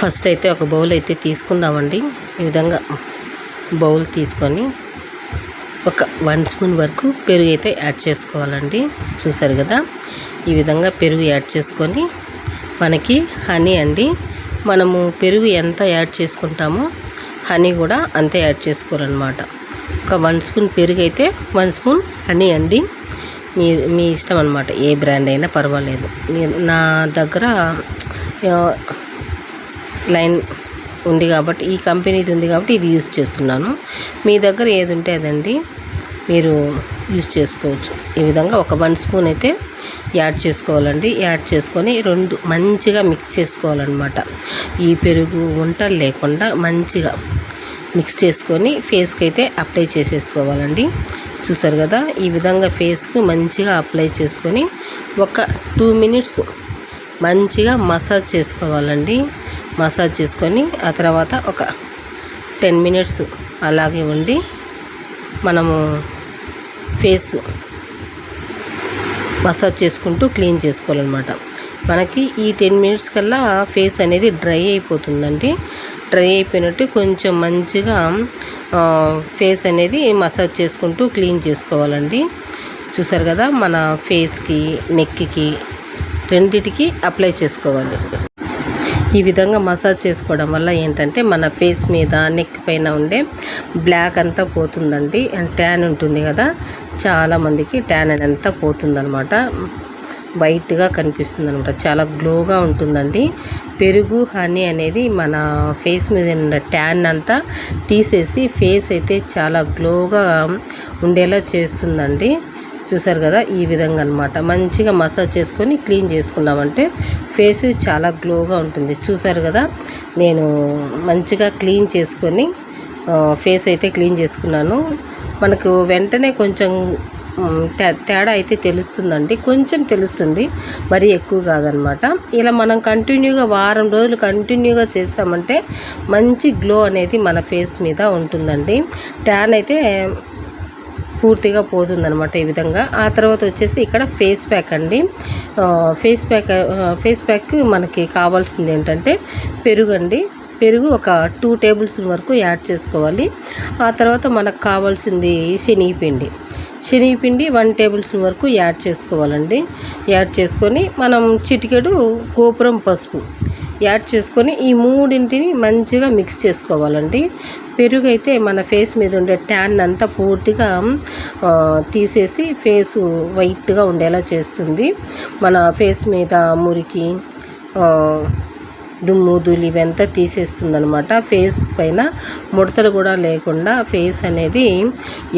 First అయితే ఒక bowl అయితే తీసుకుందామండి. ఈ విధంగా బౌల్ తీసుకొని ఒక 1 స్పూన్ వరకు పెరుగు అయితే యాడ్ చేసుకోవాలండి. చూసారు కదా, ఈ విధంగా పెరుగు యాడ్ చేసుకొని మనకి హనీ అండి, మనము పెరుగు ఎంత యాడ్ చేసుకుంటామో హనీ కూడా అంతే యాడ్ చేసుకోవాలన్నమాట. ఒక 1 స్పూన్ పెరుగు అయితే 1 స్పూన్ హనీ అండి. మీ ఇష్టం అనమాట, ఏ బ్రాండ్ అయినా పర్వాలేదు. నా దగ్గర లైన్ ఉంది కాబట్టి, ఈ కంపెనీది ఉంది కాబట్టి ఇది యూజ్ చేస్తున్నాను. మీ దగ్గర ఏది ఉంటే అదండి మీరు యూజ్ చేసుకోవచ్చు. ఈ విధంగా ఒక 1 స్పూన్ అయితే యాడ్ చేసుకోవాలండి. యాడ్ చేసుకొని రెండు మంచిగా మిక్స్ చేసుకోవాలన్నమాట. ఈ పెరుగు వంటలు లేకుండా మంచిగా మిక్స్ చేసుకొని ఫేస్కి అయితే అప్లై చేసేసుకోవాలండి. చూసారు కదా, ఈ విధంగా ఫేస్కి మంచిగా అప్లై చేసుకొని ఒక 2 మినిట్స్ మంచిగా మసాజ్ చేసుకోవాలండి. మసాజ్ చేసుకొని ఆ తర్వాత ఒక 10 మినిట్స్ అలాగే ఉండి మనము ఫేస్ మసాజ్ చేసుకుంటూ క్లీన్ చేసుకోవాలన్నమాట. మనకి ఈ 10 మినిట్స్ కల్లా ఫేస్ అనేది డ్రై అయిపోతుందండి. డ్రై అయిపోయినట్టు కొంచెం మంచిగా ఫేస్ అనేది మసాజ్ చేసుకుంటూ క్లీన్ చేసుకోవాలండి. చూసారు కదా, మన ఫేస్కి నెక్కి రెండిటికి అప్లై చేసుకోవాలి. ఈ విధంగా మసాజ్ చేసుకోవడం వల్ల ఏంటంటే మన ఫేస్ మీద నెక్ పైన ఉండే బ్లాక్ అంతా పోతుందండి. ట్యాన్ ఉంటుంది కదా, చాలామందికి ట్యాన్ అంతా పోతుందన్నమాట. వైట్గా కనిపిస్తుంది అనమాట, చాలా గ్లోగా ఉంటుందండి. పెరుగు హనీ అనేది మన ఫేస్ మీద ఉన్న ట్యాన్ అంతా తీసేసి ఫేస్ అయితే చాలా గ్లోగా ఉండేలా చేస్తుందండి. చూసారు కదా, ఈ విధంగా అనమాట మంచిగా మసాజ్ చేసుకొని క్లీన్ చేసుకున్నామంటే ఫేస్ చాలా గ్లోగా ఉంటుంది. చూసారు కదా, నేను మంచిగా క్లీన్ చేసుకొని ఫేస్ అయితే క్లీన్ చేసుకున్నాను. మనకు వెంటనే కొంచెం తేడా అయితే తెలుస్తుందండి, కొంచెం తెలుస్తుంది, మరీ ఎక్కువ కాదనమాట. ఇలా మనం కంటిన్యూగా వారం రోజులు కంటిన్యూగా చేస్తామంటే మంచి గ్లో అనేది మన ఫేస్ మీద ఉంటుందండి. ట్యాన్ అయితే పూర్తిగా పోతుందనమాట ఈ విధంగా. ఆ తర్వాత వచ్చేసి ఇక్కడ ఫేస్ ప్యాక్ అండి. ఫేస్ ప్యాక్ మనకి కావాల్సింది ఏంటంటే పెరుగు అండి. పెరుగు ఒక 2 టేబుల్ స్పూన్ వరకు యాడ్ చేసుకోవాలి. ఆ తర్వాత మనకు కావాల్సింది శనగపిండి 1 టేబుల్ స్పూన్ వరకు యాడ్ చేసుకోవాలండి. యాడ్ చేసుకొని మనం చిటికెడు గోపురం పసుపు యాడ్ చేసుకొని ఈ మూడింటిని మంచిగా మిక్స్ చేసుకోవాలండి. పెరుగు అయితే మన ఫేస్ మీద ఉండే ట్యాన్ అంతా పూర్తిగా తీసేసి ఫేసు వైట్గా ఉండేలా చేస్తుంది. మన ఫేస్ మీద మురికి దుమ్ము ధూళి ఇవంతా తీసేస్తుంది అనమాట. ఫేస్ పైన ముడతలు కూడా లేకుండా ఫేస్ అనేది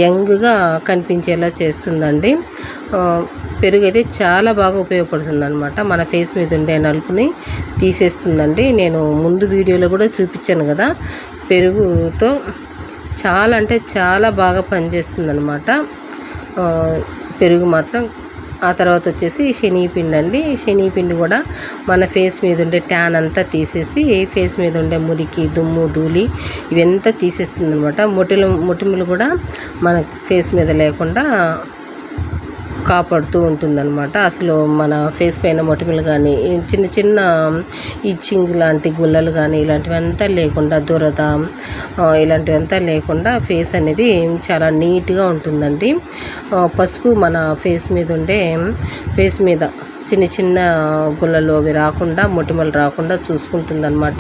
యంగ్గా కనిపించేలా చేస్తుందండి. పెరుగు అయితే చాలా బాగా ఉపయోగపడుతుంది అనమాట. మన ఫేస్ మీద ఉండే నలుపుని తీసేస్తుందండి. నేను ముందు వీడియోలో కూడా చూపించాను కదా, పెరుగుతో చాలా అంటే చాలా బాగా పనిచేస్తుంది అనమాట పెరుగు మాత్రం. ఆ తర్వాత వచ్చేసి శనగపిండి అండి. శనగపిండి కూడా మన ఫేస్ మీద ఉండే ట్యాన్ అంతా తీసేసి ఫేస్ మీద ఉండే మురికి దుమ్ము ధూళి ఇవంతా తీసేస్తుంది అనమాట. మొటిమలు కూడా మన ఫేస్ మీద లేకుండా కాపాడుతూ ఉంటుందన్నమాట. అసలు మన ఫేస్ పైన మొటిమలు కానీ చిన్న చిన్న ఇచ్చింగ్ లాంటి గుల్లలు కానీ ఇలాంటివంతా లేకుండా, దురద ఇలాంటివంతా లేకుండా ఫేస్ అనేది చాలా నీట్గా ఉంటుందండి. పసుపు మన ఫేస్ మీద చిన్న చిన్న గుల్లలు అవి రాకుండా, మొటిమలు రాకుండా చూసుకుంటుందన్నమాట.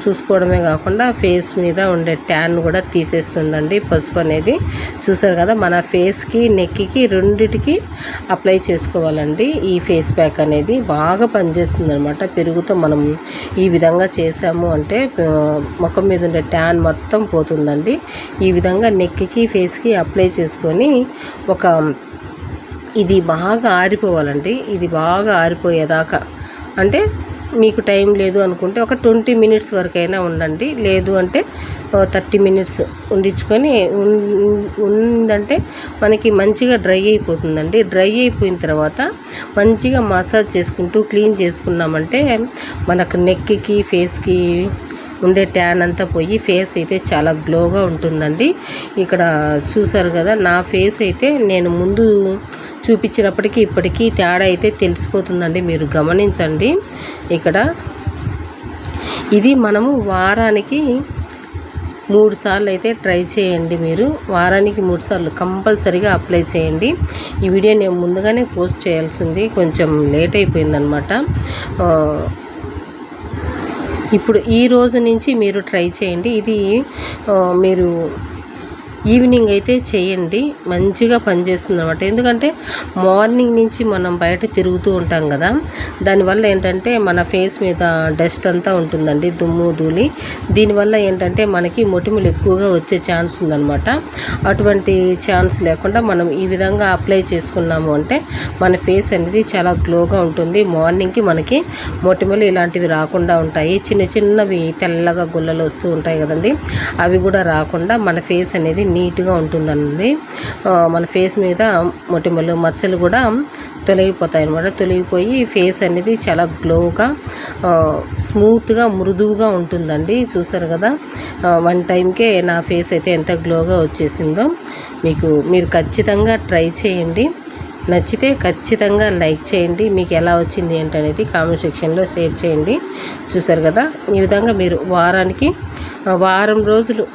చూసుకోవడమే కాకుండా ఫేస్ మీద ఉండే ట్యాన్ కూడా తీసేస్తుందండి పసుపు అనేది. చూసారు కదా, మన ఫేస్కి నెక్కి రెండిటికి అప్లై చేసుకోవాలండి. ఈ ఫేస్ ప్యాక్ అనేది బాగా పనిచేస్తుంది అనమాట. పెరుగుతో మనం ఈ విధంగా చేసాము అంటే ముఖం మీద ఉండే ట్యాన్ మొత్తం పోతుందండి. ఈ విధంగా నెక్కి ఫేస్కి అప్లై చేసుకొని ఇది బాగా ఆరిపోవాలండి. ఇది బాగా ఆరిపోయేదాకా, అంటే మీకు టైం లేదు అనుకుంటే ఒక 20 మినిట్స్ వరకైనా ఉండండి. లేదు అంటే 30 మినిట్స్ ఉండించుకొని ఉందంటే మనకి మంచిగా డ్రై అయిపోతుందండి. డ్రై అయిపోయిన తర్వాత మంచిగా మసాజ్ చేసుకుంటూ క్లీన్ చేసుకున్నామంటే మనకు నెక్కి ఫేస్కి ఉండే ట్యాన్ అంతా పోయి ఫేస్ అయితే చాలా గ్లోగా ఉంటుందండి. ఇక్కడ చూసారు కదా, నా ఫేస్ అయితే నేను ముందు చూపించినప్పటికీ ఇప్పటికీ తేడా అయితే తెలిసిపోతుందండి. మీరు గమనించండి. ఇక్కడ ఇది మనము వారానికి 3 సార్లు అయితే ట్రై చేయండి. మీరు వారానికి 3 సార్లు కంపల్సరీగా అప్లై చేయండి. ఈ వీడియో నేను ముందుగానే పోస్ట్ చేయాల్సింది, కొంచెం లేట్ అయిపోయిందనమాట. ఇప్పుడు ఈ రోజు నుంచి మీరు ట్రై చేయండి. ఇది మీరు ఈవినింగ్ అయితే చేయండి, మంచిగా పనిచేస్తుంది అనమాట. ఎందుకంటే మార్నింగ్ నుంచి మనం బయట తిరుగుతూ ఉంటాం కదా, దానివల్ల ఏంటంటే మన ఫేస్ మీద డస్ట్ అంతా ఉంటుందండి, దుమ్ము ధూళి. దీనివల్ల ఏంటంటే మనకి మొటిమలు ఎక్కువగా వచ్చే ఛాన్స్ ఉందన్నమాట. అటువంటి ఛాన్స్ లేకుండా మనం ఈ విధంగా అప్లై చేసుకున్నాము అంటే మన ఫేస్ అనేది చాలా గ్లోగా ఉంటుంది. మార్నింగ్కి మనకి మొటిమలు ఇలాంటివి రాకుండా ఉంటాయి. చిన్న చిన్నవి తెల్లగా గుల్లలు వస్తూ ఉంటాయి కదండి, అవి కూడా రాకుండా మన ఫేస్ అనేది నీట్గా ఉంటుందండి. మన ఫేస్ మీద మొటిమలు మచ్చలు కూడా తొలగిపోతాయి అన్నమాట. తొలగిపోయి ఫేస్ అనేది చాలా గ్లోగా స్మూత్గా మృదువుగా ఉంటుందండి. చూసారు కదా, 1 టైంకే నా ఫేస్ అయితే ఎంత గ్లోగా వచ్చేసిందో. మీరు ఖచ్చితంగా ట్రై చేయండి. నచ్చితే ఖచ్చితంగా లైక్ చేయండి. మీకు ఎలా వచ్చింది ఏంటనేది కామెంట్ సెక్షన్లో షేర్ చేయండి. చూసారు కదా, ఈ విధంగా మీరు వారం రోజులు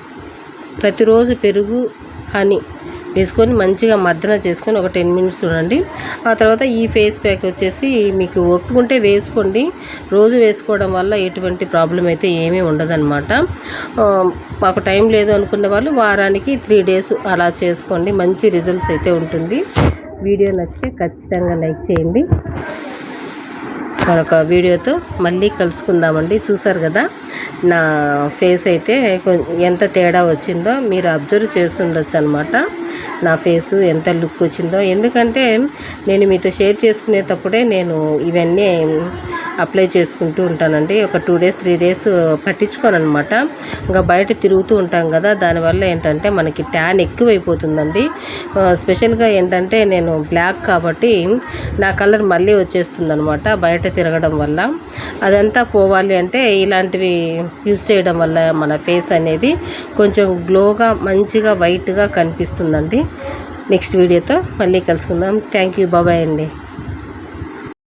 ప్రతిరోజు పెరుగు హనీ వేసుకొని మంచిగా మర్దన చేసుకొని ఒక 10 మినిట్స్ ఉండండి. ఆ తర్వాత ఈ ఫేస్ ప్యాక్ వచ్చేసి మీకు ఒప్పుకుంటే వేసుకోండి. రోజు వేసుకోవడం వల్ల ఎటువంటి ప్రాబ్లం అయితే ఏమీ ఉండదన్నమాట. మాకు టైం లేదు అనుకున్న వాళ్ళు వారానికి 3 డేస్ అలా చేసుకోండి, మంచి రిజల్ట్స్ అయితే ఉంటుంది. వీడియో నచ్చితే ఖచ్చితంగా లైక్ చేయండి. మరొక వీడియోతో మళ్ళీ కలుసుకుందామండి. చూసారు కదా, నా ఫేస్ అయితే ఎంత తేడా వచ్చిందో మీరు అబ్జర్వ్ చేస్తుండొచ్చు అనమాట. నా ఫేసు ఎంత లుక్ వచ్చిందో. ఎందుకంటే నేను మీతో షేర్ చేసుకునేటప్పుడే నేను ఇవన్నీ అప్లై చేసుకుంటూ ఉంటానండి. ఒక 2 డేస్ 3 డేస్ పట్టించుకోను అనమాట. ఇంకా బయట తిరుగుతూ ఉంటాం కదా, దానివల్ల ఏంటంటే మనకి ట్యాన్ ఎక్కువైపోతుందండి. స్పెషల్గా ఏంటంటే నేను బ్లాక్ కాబట్టి నా కలర్ మళ్ళీ వచ్చేస్తుంది అనమాట బయట తిరగడం వల్ల. అదంతా పోవాలి అంటే ఇలాంటివి యూజ్ చేయడం వల్ల మన ఫేస్ అనేది కొంచెం గ్లోగా మంచిగా వైట్గా కనిపిస్తుందండి. నెక్స్ట్ వీడియోతో మళ్ళీ కలుసుకుందాం. థ్యాంక్ యూ, బాబాయ్ అండి.